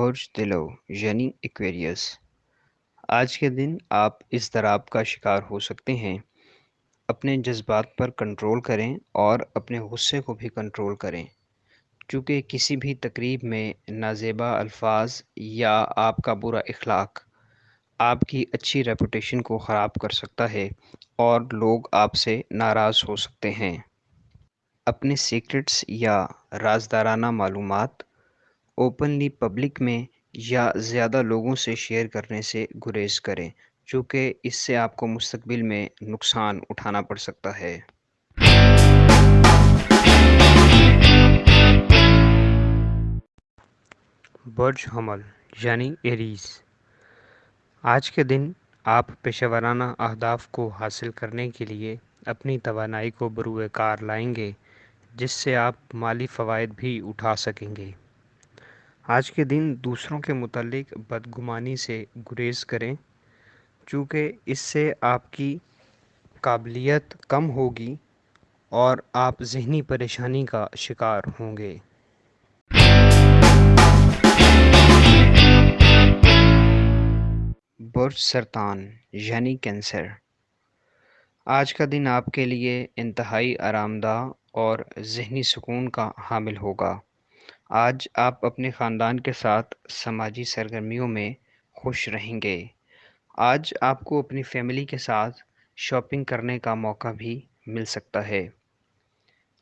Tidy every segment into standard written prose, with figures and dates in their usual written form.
برج طلوع یعنی ایکویریس۔ آج کے دن آپ اضطراب کا شکار ہو سکتے ہیں۔ اپنے جذبات پر کنٹرول کریں اور اپنے غصے کو بھی کنٹرول کریں، چونکہ کسی بھی تقریب میں نازیبا الفاظ یا آپ کا برا اخلاق آپ کی اچھی ریپوٹیشن کو خراب کر سکتا ہے اور لوگ آپ سے ناراض ہو سکتے ہیں۔ اپنے سیکرٹس یا رازدارانہ معلومات اوپنلی پبلک میں یا زیادہ لوگوں سے شیئر کرنے سے گریز کریں، چونکہ اس سے آپ کو مستقبل میں نقصان اٹھانا پڑ سکتا ہے۔ برج حمل یعنی ایریز۔ آج کے دن آپ پیشہ ورانہ اہداف کو حاصل کرنے کے لیے اپنی توانائی کو بروئے کار لائیں گے، جس سے آپ مالی فوائد بھی اٹھا سکیں گے۔ آج کے دن دوسروں کے متعلق بدگمانی سے گریز کریں، چونکہ اس سے آپ کی قابلیت کم ہوگی اور آپ ذہنی پریشانی کا شکار ہوں گے۔ برج سرطان یعنی کینسر۔ آج کا دن آپ کے لیے انتہائی آرام دہ اور ذہنی سکون کا حامل ہوگا۔ آج آپ اپنے خاندان کے ساتھ سماجی سرگرمیوں میں خوش رہیں گے۔ آج آپ کو اپنی فیملی کے ساتھ شاپنگ کرنے کا موقع بھی مل سکتا ہے۔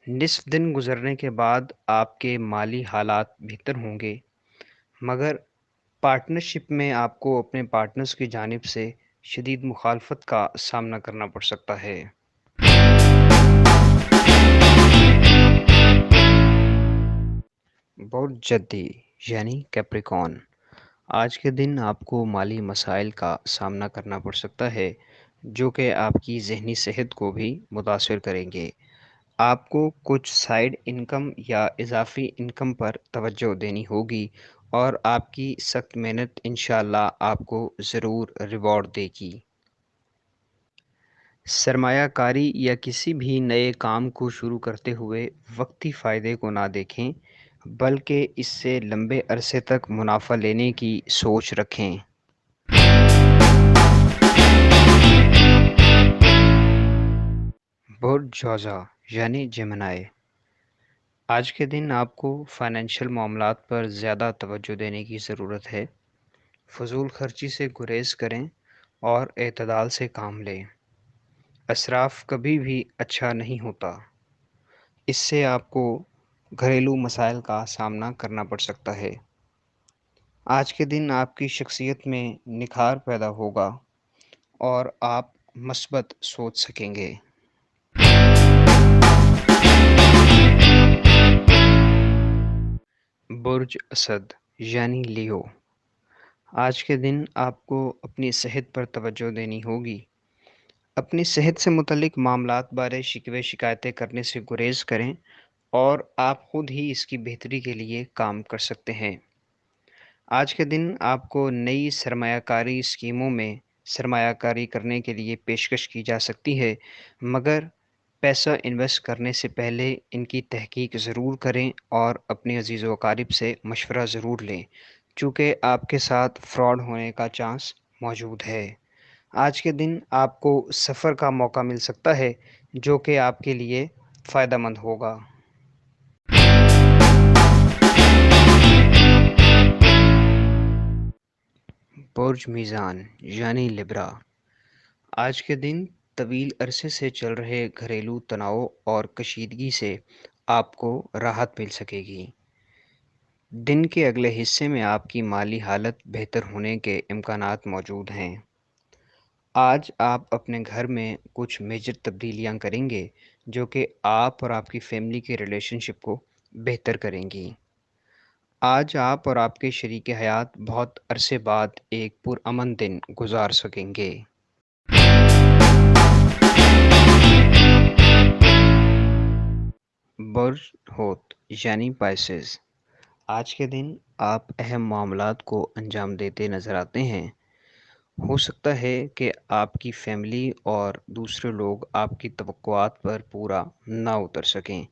نصف دن گزرنے کے بعد آپ کے مالی حالات بہتر ہوں گے، مگر پارٹنرشپ میں آپ کو اپنے پارٹنرز کی جانب سے شدید مخالفت کا سامنا کرنا پڑ سکتا ہے۔ برج جدی یعنی کیپریکون۔ آج کے دن آپ کو مالی مسائل کا سامنا کرنا پڑ سکتا ہے، جو کہ آپ کی ذہنی صحت کو بھی متاثر کریں گے۔ آپ کو کچھ سائیڈ انکم یا اضافی انکم پر توجہ دینی ہوگی اور آپ کی سخت محنت انشاءاللہ آپ کو ضرور ریوارڈ دے گی۔ سرمایہ کاری یا کسی بھی نئے کام کو شروع کرتے ہوئے وقتی فائدے کو نہ دیکھیں، بلکہ اس سے لمبے عرصے تک منافع لینے کی سوچ رکھیں۔ برج جوزا یعنی جیمنائی۔ آج کے دن آپ کو فائنینشیل معاملات پر زیادہ توجہ دینے کی ضرورت ہے۔ فضول خرچی سے گریز کریں اور اعتدال سے کام لیں۔ اسراف کبھی بھی اچھا نہیں ہوتا۔ اس سے آپ کو گھریلو مسائل کا سامنا کرنا پڑ سکتا ہے۔ آج کے دن آپ کی شخصیت میں نکھار پیدا ہوگا اور آپ مثبت سوچ سکیں گے۔ برج اسد یعنی لیو۔ آج کے دن آپ کو اپنی صحت پر توجہ دینی ہوگی۔ اپنی صحت سے متعلق معاملات بارے شکوے شکایتیں کرنے سے گریز کریں اور آپ خود ہی اس کی بہتری کے لیے کام کر سکتے ہیں۔ آج کے دن آپ کو نئی سرمایہ کاری اسکیموں میں سرمایہ کاری کرنے کے لیے پیشکش کی جا سکتی ہے، مگر پیسہ انویسٹ کرنے سے پہلے ان کی تحقیق ضرور کریں اور اپنے عزیز و اقارب سے مشورہ ضرور لیں، چونکہ آپ کے ساتھ فراڈ ہونے کا چانس موجود ہے۔ آج کے دن آپ کو سفر کا موقع مل سکتا ہے، جو کہ آپ کے لیے فائدہ مند ہوگا۔ برج میزان یعنی لبرا۔ آج کے دن طویل عرصے سے چل رہے گھریلو تناؤ اور کشیدگی سے آپ کو راحت مل سکے گی۔ دن کے اگلے حصے میں آپ کی مالی حالت بہتر ہونے کے امکانات موجود ہیں۔ آج آپ اپنے گھر میں کچھ میجر تبدیلیاں کریں گے، جو کہ آپ اور آپ کی فیملی کے ریلیشن شپ کو بہتر کریں گی۔ آج آپ اور آپ کے شریک حیات بہت عرصے بعد ایک پرامن دن گزار سکیں گے۔ برج حوت یعنی پائسز۔ آج کے دن آپ اہم معاملات کو انجام دیتے نظر آتے ہیں۔ ہو سکتا ہے کہ آپ کی فیملی اور دوسرے لوگ آپ کی توقعات پر پورا نہ اتر سکیں،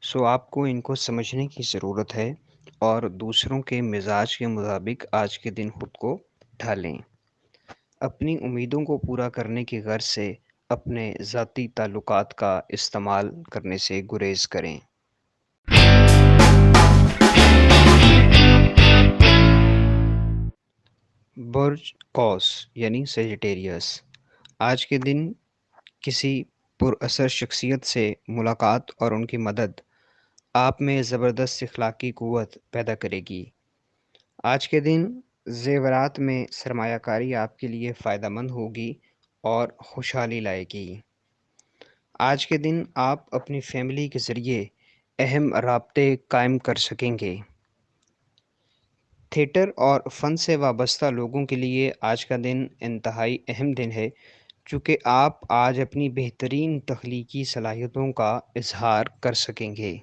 سو آپ کو ان کو سمجھنے کی ضرورت ہے اور دوسروں کے مزاج کے مطابق آج کے دن خود کو ڈھالیں۔ اپنی امیدوں کو پورا کرنے کی غرض سے اپنے ذاتی تعلقات کا استعمال کرنے سے گریز کریں۔ برج قوس یعنی سیجیٹیریس، آج کے دن کسی پر اثر شخصیت سے ملاقات اور ان کی مدد آپ میں زبردست اخلاقی قوت پیدا کرے گی۔ آج کے دن زیورات میں سرمایہ کاری آپ کے لیے فائدہ مند ہوگی اور خوشحالی لائے گی۔ آج کے دن آپ اپنی فیملی کے ذریعے اہم رابطے قائم کر سکیں گے۔ تھیٹر اور فن سے وابستہ لوگوں کے لیے آج کا دن انتہائی اہم دن ہے، چونکہ آپ آج اپنی بہترین تخلیقی صلاحیتوں کا اظہار کر سکیں گے۔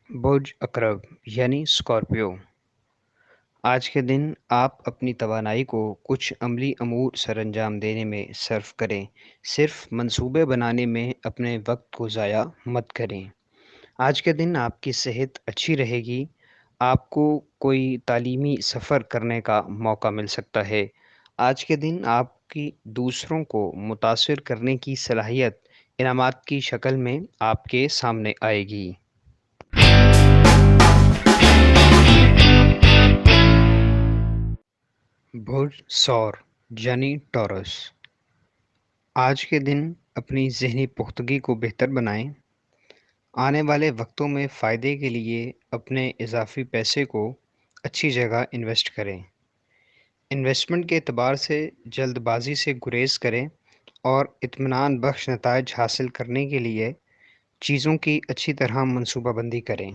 برج عقرب یعنی اسکارپیو، آج کے دن آپ اپنی توانائی کو کچھ عملی امور سر انجام دینے میں صرف کریں، صرف منصوبے بنانے میں اپنے وقت کو ضائع مت کریں۔ آج کے دن آپ کی صحت اچھی رہے گی، آپ کو کوئی تعلیمی سفر کرنے کا موقع مل سکتا ہے۔ آج کے دن آپ کی دوسروں کو متاثر کرنے کی صلاحیت انعامات کی شکل میں آپ کے سامنے آئے گی۔ برج ثور یعنی ٹورس، آج کے دن اپنی ذہنی پختگی کو بہتر بنائیں۔ آنے والے وقتوں میں فائدے کے لیے اپنے اضافی پیسے کو اچھی جگہ انویسٹ کریں۔ انویسٹمنٹ کے اعتبار سے جلد بازی سے گریز کریں اور اطمینان بخش نتائج حاصل کرنے کے لیے چیزوں کی اچھی طرح منصوبہ بندی کریں۔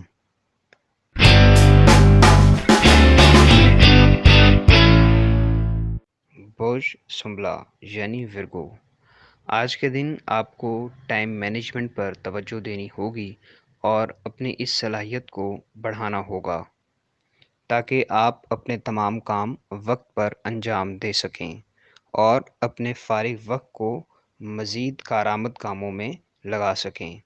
برج سنبلا یعنی ورگو، آج کے دن آپ کو ٹائم مینجمنٹ پر توجہ دینی ہوگی اور اپنی اس صلاحیت کو بڑھانا ہوگا تاکہ آپ اپنے تمام کام وقت پر انجام دے سکیں اور اپنے فارغ وقت کو مزید کارآمد کاموں میں لگا سکیں۔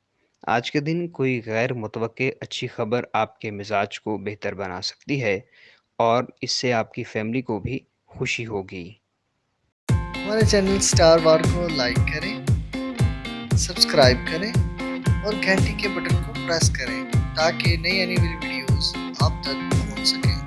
آج کے دن کوئی غیر متوقع اچھی خبر آپ کے مزاج کو بہتر بنا سکتی ہے اور اس سے آپ کی فیملی کو بھی خوشی ہوگی۔ ہمارے چینل سٹار وار کو لائک کریں، سبسکرائب کریں اور گھنٹی کے بٹن کو پریس کریں تاکہ نئی آنے والی ویڈیوز آپ تک پہنچ سکیں۔